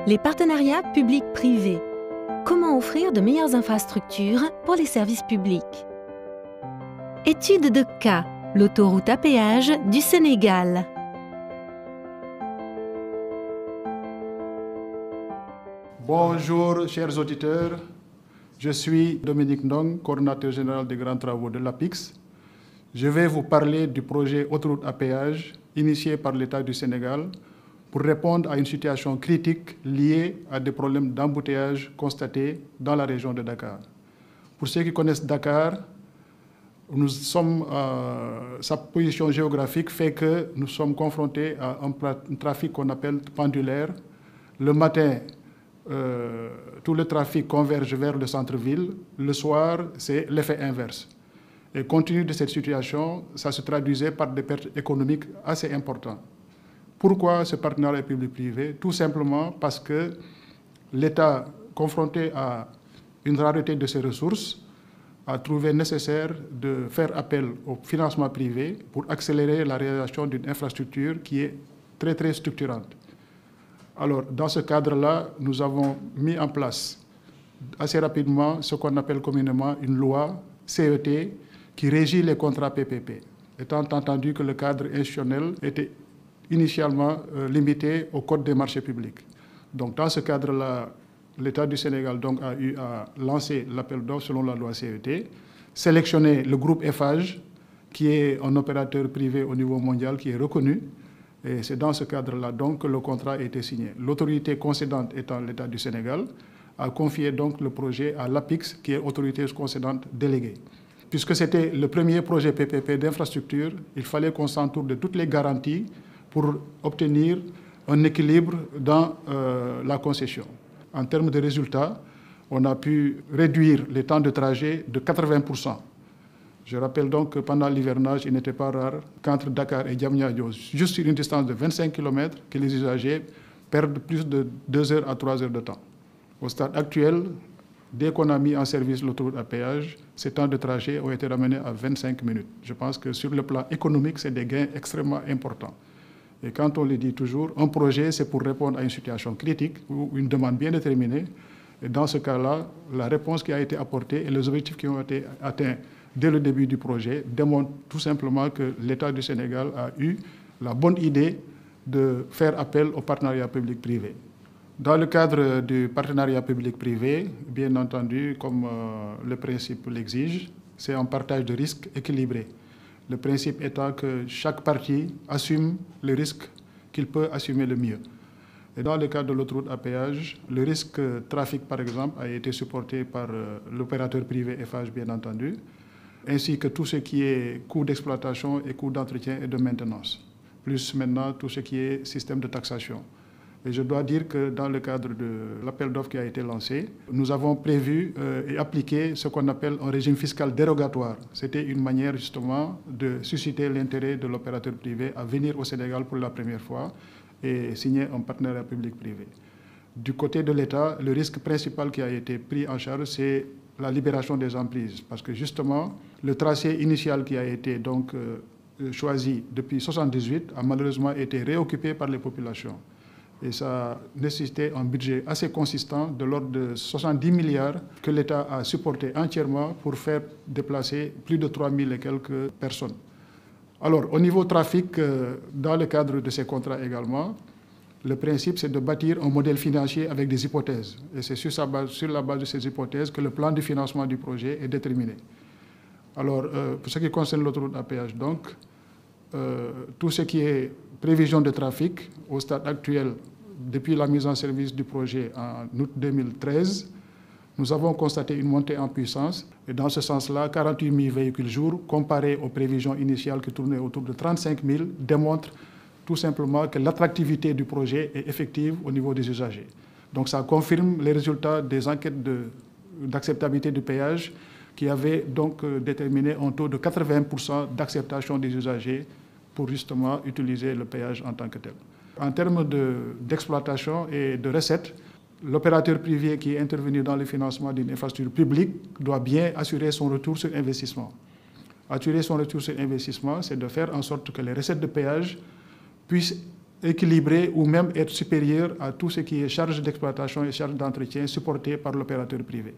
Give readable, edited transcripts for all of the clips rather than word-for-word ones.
Les partenariats publics-privés. Comment offrir de meilleures infrastructures pour les services publics? Étude de cas, l'autoroute à péage du Sénégal. Bonjour chers auditeurs, je suis Dominique Ndong, coordinateur général des grands travaux de l'APIX. Je vais vous parler du projet autoroute à péage initié par l'État du Sénégal pour répondre à une situation critique liée à des problèmes d'embouteillage constatés dans la région de Dakar. Pour ceux qui connaissent Dakar, sa position géographique fait que nous sommes confrontés à un trafic qu'on appelle pendulaire. Le matin, tout le trafic converge vers le centre-ville. Le soir, c'est l'effet inverse. Et compte tenu de cette situation, ça se traduisait par des pertes économiques assez importantes. Pourquoi ce partenariat public-privé? Tout simplement parce que l'État, confronté à une rareté de ses ressources, a trouvé nécessaire de faire appel au financement privé pour accélérer la réalisation d'une infrastructure qui est très, très structurante. Alors, dans ce cadre-là, nous avons mis en place assez rapidement ce qu'on appelle communément une loi CET qui régit les contrats PPP, étant entendu que le cadre institutionnel était initialement limité au Code des marchés publics. Donc, dans ce cadre-là, l'État du Sénégal donc, a eu à lancer l'appel d'offres selon la loi CET, sélectionner le groupe Eiffage, qui est un opérateur privé au niveau mondial, qui est reconnu. Et c'est dans ce cadre-là donc que le contrat a été signé. L'autorité concédante étant l'État du Sénégal, a confié donc le projet à l'APIX, qui est autorité concédante déléguée. Puisque c'était le premier projet PPP d'infrastructure, il fallait qu'on s'entoure de toutes les garanties pour obtenir un équilibre dans la concession. En termes de résultats, on a pu réduire les temps de trajet de 80%. Je rappelle donc que pendant l'hivernage, il n'était pas rare qu'entre Dakar et Diamniadio, juste sur une distance de 25 km, que les usagers perdent plus de 2 heures à 3 heures de temps. Au stade actuel, dès qu'on a mis en service l'autoroute à péage, ces temps de trajet ont été ramenés à 25 minutes. Je pense que sur le plan économique, c'est des gains extrêmement importants. Et quand on le dit toujours, un projet, c'est pour répondre à une situation critique ou une demande bien déterminée. Et dans ce cas-là, la réponse qui a été apportée et les objectifs qui ont été atteints dès le début du projet démontrent tout simplement que l'État du Sénégal a eu la bonne idée de faire appel au partenariat public-privé. Dans le cadre du partenariat public-privé, bien entendu, comme le principe l'exige, c'est un partage de risques équilibré. Le principe étant que chaque partie assume le risque qu'il peut assumer le mieux. Et dans le cas de l'autoroute à péage, le risque trafic, par exemple, a été supporté par l'opérateur privé Eiffage, bien entendu, ainsi que tout ce qui est coût d'exploitation et coût d'entretien et de maintenance, plus maintenant tout ce qui est système de taxation. Et je dois dire que dans le cadre de l'appel d'offres qui a été lancé, nous avons prévu et appliqué ce qu'on appelle un régime fiscal dérogatoire. C'était une manière justement de susciter l'intérêt de l'opérateur privé à venir au Sénégal pour la première fois et signer un partenariat public-privé. Du côté de l'État, le risque principal qui a été pris en charge, c'est la libération des emprises. Parce que justement, le tracé initial qui a été donc choisi depuis 1978 a malheureusement été réoccupé par les populations. Et ça nécessitait un budget assez consistant de l'ordre de 70 milliards que l'État a supporté entièrement pour faire déplacer plus de 3000 et quelques personnes. Alors, au niveau trafic, dans le cadre de ces contrats également, le principe, c'est de bâtir un modèle financier avec des hypothèses. Et c'est sur la base de ces hypothèses que le plan de financement du projet est déterminé. Alors, pour ce qui concerne l'autoroute à péage, donc, tout ce qui est prévision de trafic, au stade actuel, depuis la mise en service du projet en août 2013, nous avons constaté une montée en puissance. Et dans ce sens-là, 48 000 véhicules jour, comparé aux prévisions initiales qui tournaient autour de 35 000, démontrent tout simplement que l'attractivité du projet est effective au niveau des usagers. Donc ça confirme les résultats des enquêtes d'acceptabilité du péage qui avaient donc déterminé un taux de 80% d'acceptation des usagers pour justement utiliser le péage en tant que tel. En termes d'exploitation et de recettes, l'opérateur privé qui est intervenu dans le financement d'une infrastructure publique doit bien assurer son retour sur investissement. Assurer son retour sur investissement, c'est de faire en sorte que les recettes de péage puissent équilibré ou même être supérieur à tout ce qui est charge d'exploitation et charge d'entretien supportées par l'opérateur privé.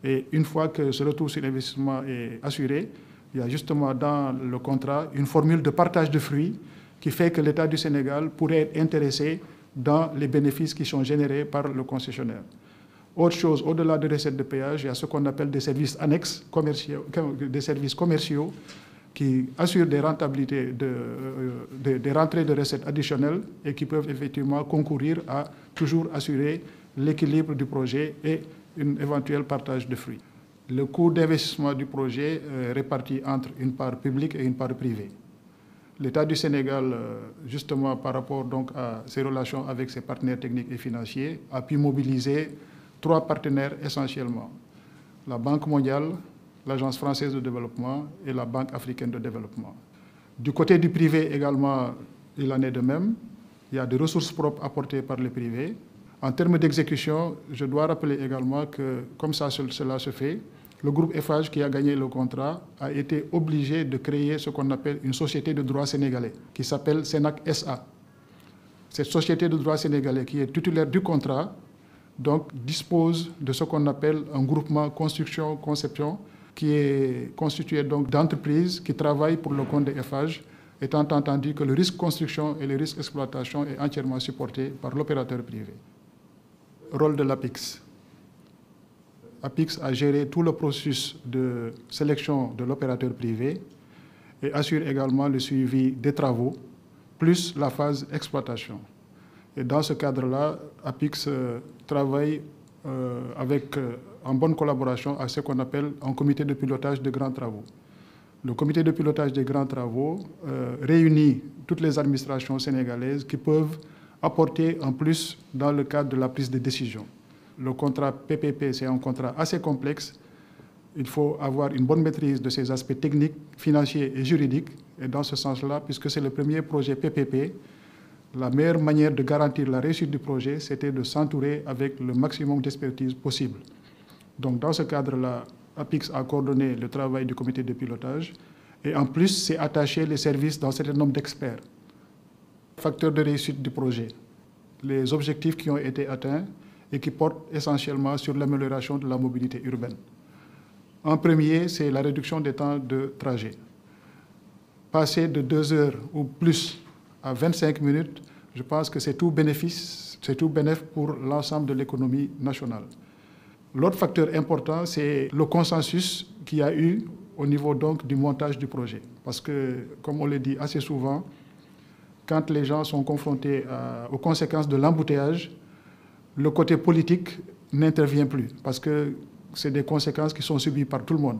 Et une fois que ce retour sur investissement est assuré, il y a justement dans le contrat une formule de partage de fruits qui fait que l'État du Sénégal pourrait être intéressé dans les bénéfices qui sont générés par le concessionnaire. Autre chose, au-delà des recettes de péage, il y a ce qu'on appelle des services annexes, des services commerciaux qui assurent des rentabilités, des rentrées de recettes additionnelles et qui peuvent effectivement concourir à toujours assurer l'équilibre du projet et un éventuel partage de fruits. Le coût d'investissement du projet est réparti entre une part publique et une part privée. L'État du Sénégal, justement par rapport donc à ses relations avec ses partenaires techniques et financiers, a pu mobiliser 3 partenaires essentiellement. La Banque mondiale, l'Agence française de développement et la Banque africaine de développement. Du côté du privé également, il en est de même. Il y a des ressources propres apportées par le privé. En termes d'exécution, je dois rappeler également que, comme cela se fait, le groupe Eiffage qui a gagné le contrat a été obligé de créer ce qu'on appelle une société de droit sénégalais, qui s'appelle Sénac SA. Cette société de droit sénégalais qui est titulaire du contrat, donc dispose de ce qu'on appelle un groupement construction-conception, qui est constitué donc d'entreprises qui travaillent pour le compte de Eiffage, étant entendu que le risque construction et le risque exploitation est entièrement supporté par l'opérateur privé. Rôle de l'APIX. APIX a géré tout le processus de sélection de l'opérateur privé et assure également le suivi des travaux, plus la phase exploitation. Et dans ce cadre-là, APIX travaille en bonne collaboration avec ce qu'on appelle un comité de pilotage de grands travaux. Le comité de pilotage des grands travaux réunit toutes les administrations sénégalaises qui peuvent apporter en plus dans le cadre de la prise de décision. Le contrat PPP, c'est un contrat assez complexe. Il faut avoir une bonne maîtrise de ses aspects techniques, financiers et juridiques. Et dans ce sens-là, puisque c'est le premier projet PPP, la meilleure manière de garantir la réussite du projet, c'était de s'entourer avec le maximum d'expertise possible. Donc dans ce cadre-là, APIX a coordonné le travail du comité de pilotage et en plus, c'est attaché les services d'un certain nombre d'experts. Facteurs de réussite du projet, les objectifs qui ont été atteints et qui portent essentiellement sur l'amélioration de la mobilité urbaine. En premier, c'est la réduction des temps de trajet. Passer de 2 heures ou plus à 25 minutes, je pense que c'est tout bénéfice pour l'ensemble de l'économie nationale. L'autre facteur important, c'est le consensus qu'il y a eu au niveau donc du montage du projet. Parce que, comme on le dit assez souvent, quand les gens sont confrontés aux conséquences de l'embouteillage, le côté politique n'intervient plus, parce que c'est des conséquences qui sont subies par tout le monde.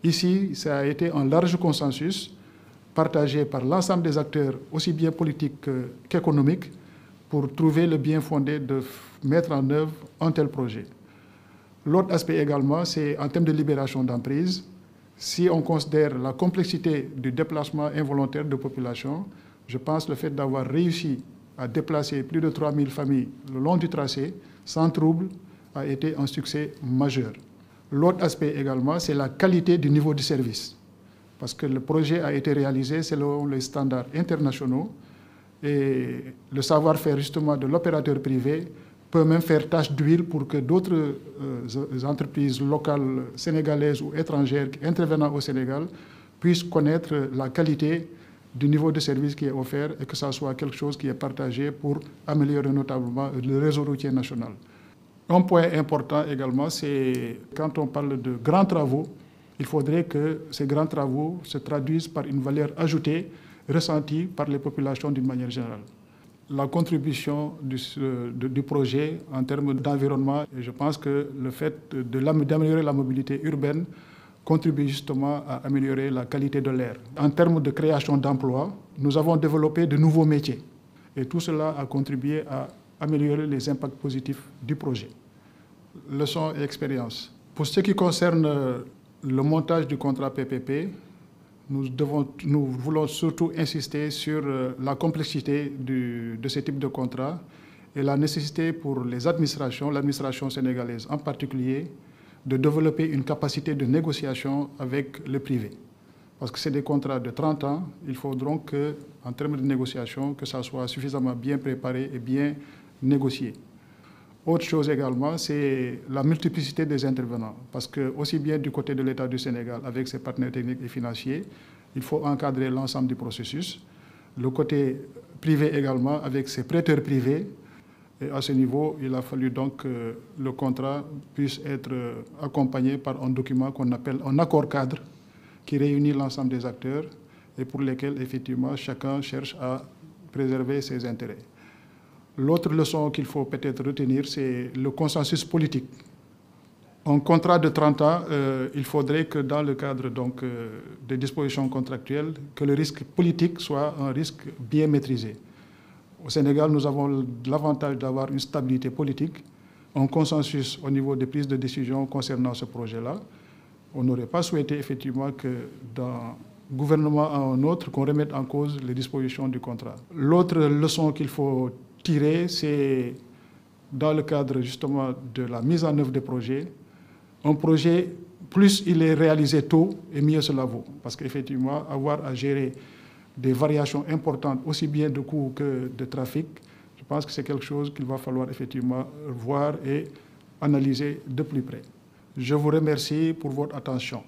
Ici, ça a été un large consensus partagé par l'ensemble des acteurs, aussi bien politiques qu'économiques, pour trouver le bien fondé de mettre en œuvre un tel projet. L'autre aspect également, c'est en termes de libération d'emprise. Si on considère la complexité du déplacement involontaire de population, je pense que le fait d'avoir réussi à déplacer plus de 3000 familles le long du tracé, sans trouble, a été un succès majeur. L'autre aspect également, c'est la qualité du niveau du service. Parce que le projet a été réalisé selon les standards internationaux et le savoir-faire justement de l'opérateur privé peut même faire tache d'huile pour que d'autres entreprises locales, sénégalaises ou étrangères intervenant au Sénégal puissent connaître la qualité du niveau de service qui est offert et que ça soit quelque chose qui est partagé pour améliorer notablement le réseau routier national. Un point important également, c'est quand on parle de grands travaux, il faudrait que ces grands travaux se traduisent par une valeur ajoutée ressentie par les populations d'une manière générale. La contribution du projet en termes d'environnement, je pense que le fait d'améliorer la mobilité urbaine contribue justement à améliorer la qualité de l'air. En termes de création d'emplois, nous avons développé de nouveaux métiers et tout cela a contribué à améliorer les impacts positifs du projet. Leçons et expériences. Pour ce qui concerne le montage du contrat PPP, nous voulons surtout insister sur la complexité de ce type de contrat et la nécessité pour les administrations, l'administration sénégalaise en particulier, de développer une capacité de négociation avec le privé. Parce que c'est des contrats de 30 ans, il faudra que, en termes de négociation, que ça soit suffisamment bien préparé et bien négocié. Autre chose également, c'est la multiplicité des intervenants. Parce que, aussi bien du côté de l'État du Sénégal, avec ses partenaires techniques et financiers, il faut encadrer l'ensemble du processus. Le côté privé également, avec ses prêteurs privés. Et à ce niveau, il a fallu donc que le contrat puisse être accompagné par un document qu'on appelle un accord cadre, qui réunit l'ensemble des acteurs et pour lesquels, effectivement, chacun cherche à préserver ses intérêts. L'autre leçon qu'il faut peut-être retenir, c'est le consensus politique. Un contrat de 30 ans, il faudrait que dans le cadre donc, des dispositions contractuelles, que le risque politique soit un risque bien maîtrisé. Au Sénégal, nous avons l'avantage d'avoir une stabilité politique, un consensus au niveau des prises de décision concernant ce projet-là. On n'aurait pas souhaité effectivement que d'un gouvernement à un autre, qu'on remette en cause les dispositions du contrat. L'autre leçon qu'il faut tirer, c'est dans le cadre justement de la mise en œuvre des projets. Un projet, plus il est réalisé tôt, et mieux cela vaut. Parce qu'effectivement, avoir à gérer des variations importantes, aussi bien de coûts que de trafic, je pense que c'est quelque chose qu'il va falloir effectivement voir et analyser de plus près. Je vous remercie pour votre attention.